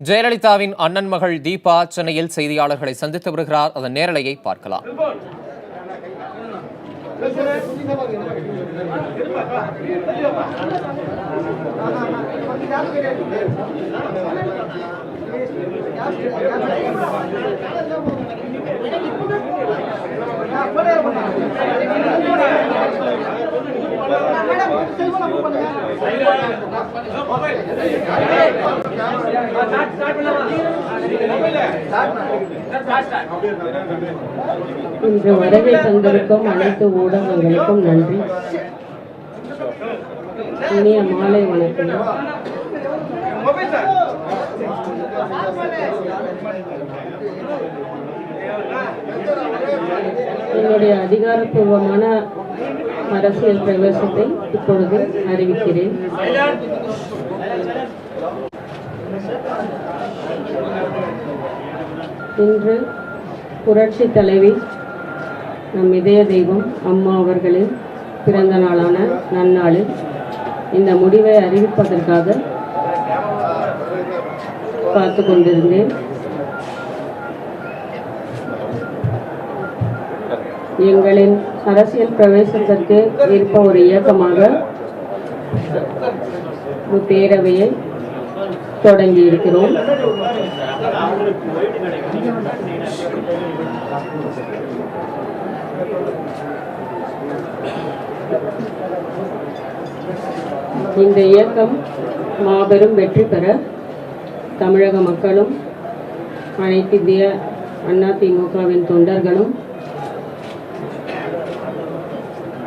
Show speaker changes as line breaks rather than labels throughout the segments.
ஜெயலலிதாவின் அண்ணன் மகள் தீபா சென்னையில் செய்தியாளர்களை சந்தித்து வருகிறார். அதன் நேரலையை பார்க்கலாம்.
இன்று வருகை தந்திருக்கும் அனைத்து ஊடகங்களுக்கும் நன்றி. இனிய மாலை வணக்கம். என்னுடைய அதிகாரப்பூர்வமான அரசியல் பிரவேசத்தை இப்பொழுது அறிவிக்கிறேன். இன்று புரட்சி தலைவி நம் இதய தெய்வம் அம்மா அவர்களின் பிறந்த நாளான நன்னாளில் இந்த முடிவை அறிவிப்பதற்காக காத்து கொண்டிருந்தேன். எங்களின் அரசியல் பிரவேசத்திற்கு இருப்ப ஒரு இயக்கமாக பேரவையை தொடங்கி இருக்கிறோம். இந்த இயக்கம் மாபெரும் வெற்றி பெற தமிழக மக்களும் அனைத்து இந்திய அண்ணா திமுகவின் தொண்டர்களும்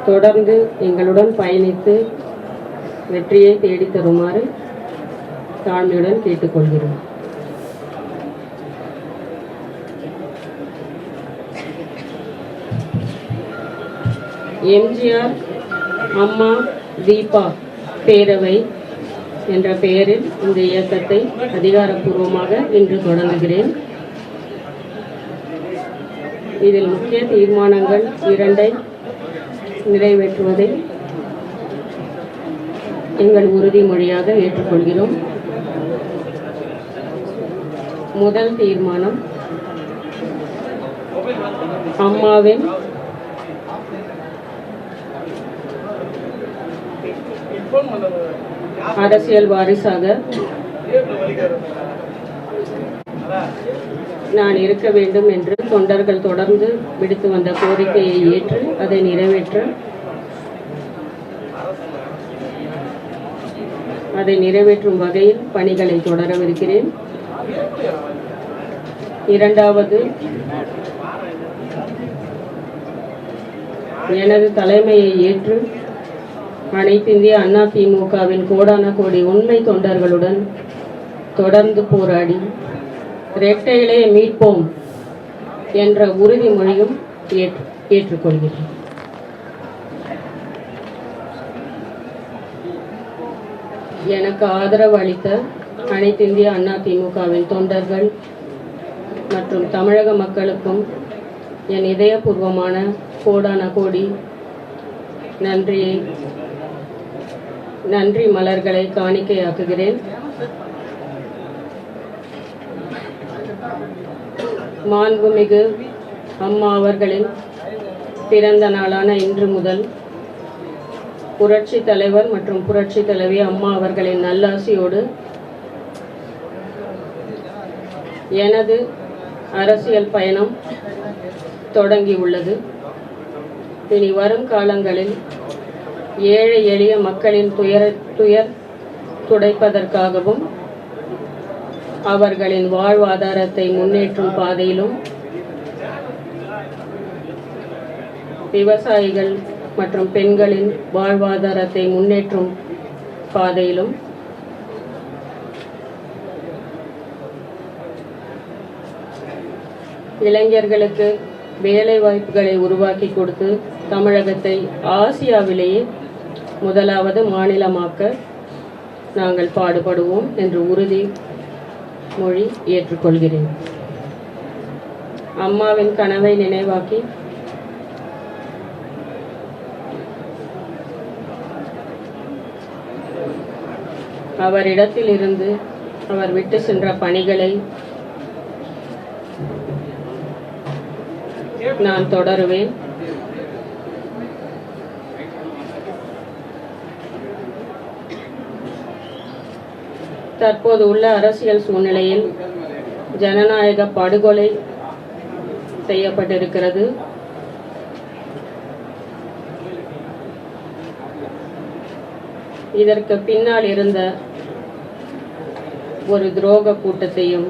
தொடர்ந்து எங்களுடன் பயணித்து வெற்றியை தேடித் தருமாறு தாழ்மையுடன் கேட்டுக்கொள்கிறோம். எம்ஜிஆர் அம்மா தீபா பேரவை என்ற பெயரில் இந்த இயக்கத்தை அதிகாரப்பூர்வமாக இன்று தொடங்குகிறேன். இதில் முக்கிய தீர்மானங்கள் 2 நிறைவேற்றுவதை எங்கள் உறுதிமொழியாக ஏற்றுக்கொள்கிறோம். முதல் தீர்மானம், அம்மாவின் அரசியல் வாரிசாக நான் இருக்க வேண்டும் என்று தொண்டர்கள் தொடர்ந்து விடுத்து வந்த கோரிக்கையை ஏற்று அதை நிறைவேற்றும் வகையில் பணிகளை தொடரவிருக்கிறேன். இரண்டாவது, எனது தலைமையை ஏற்று அனைத்து இந்திய அண்ணா திமுகவின் கோடான கோடி உண்மை தொண்டர்களுடன் தொடர்ந்து போராடி இரட்டையிலே மீட்போம் என்ற உறுதிமொழியும் ஏற்றுக்கொள்கிறேன். எனக்கு ஆதரவு அளித்த அனைத்து இந்திய அண்ணா திமுகவின் தொண்டர்கள் மற்றும் தமிழக மக்களுக்கும் என் இதயபூர்வமான கோடான கோடி நன்றி மலர்களை காணிக்கையாக்குகிறேன். மாண்புமிகு அம்மா அவர்களின் பிறந்த நாளான இன்று முதல் புரட்சி தலைவர் மற்றும் புரட்சி தலைவி அம்மா அவர்களின் நல்லாசியோடு எனது அரசியல் பயணம் தொடங்கியுள்ளது. இனி வரும் காலங்களில் ஏழை எளிய மக்களின் துயர் துடைப்பதற்காகவும் அவர்களின் வாழ்வாதாரத்தை முன்னேற்றும் பாதையிலும் விவசாயிகள் மற்றும் பெண்களின் வாழ்வாதாரத்தை முன்னேற்றும் பாதையிலும் இளைஞர்களுக்கு வேலை வாய்ப்புகளை உருவாக்கி கொடுத்து தமிழகத்தை ஆசியாவிலேயே முதலாவது மாநிலமாக்க நாங்கள் பாடுபடுவோம் என்று உறுதிமொழி ஏற்றுக்கொள்கிறேன். அம்மாவின் கனவை நினைவாக்கி அவரிடத்தில் இருந்து அவர் விட்டு சென்ற பணிகளை நான் தொடருவேன். தற்போது உள்ள அரசியல் சூழ்நிலையில் ஜனநாயக படுகொலை செய்யப்பட்டிருக்கிறது. இதற்கு பின்னால் இருந்த ஒரு துரோக கூட்டத்தையும்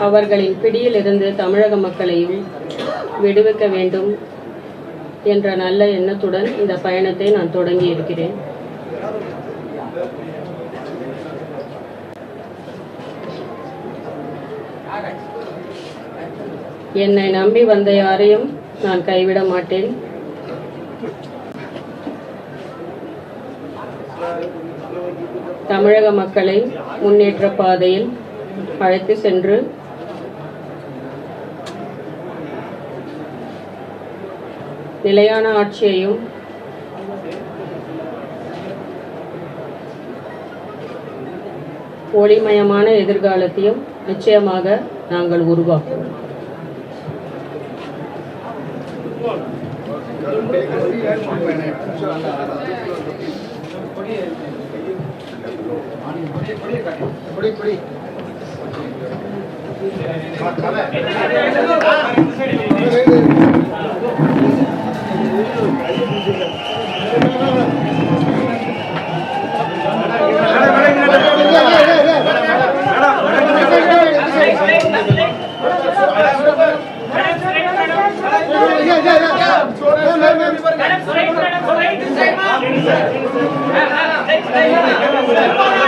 அவர்களின் பிடியில் இருந்து தமிழக மக்களையும் விடுவிக்க வேண்டும் என்ற நல்ல எண்ணத்துடன் இந்த பயணத்தை நான் தொடங்கி இருக்கிறேன். என்னை நம்பி வந்த யாரையும் நான் கைவிட மாட்டேன். தமிழக மக்களை முன்னேற்ற பாதையில் அழைத்து சென்று நிலையான ஆட்சியையும் ஒளிமயமான எதிர்காலத்தையும் நிச்சயமாக நாங்கள் உருவாக்குவோம்.
Madam,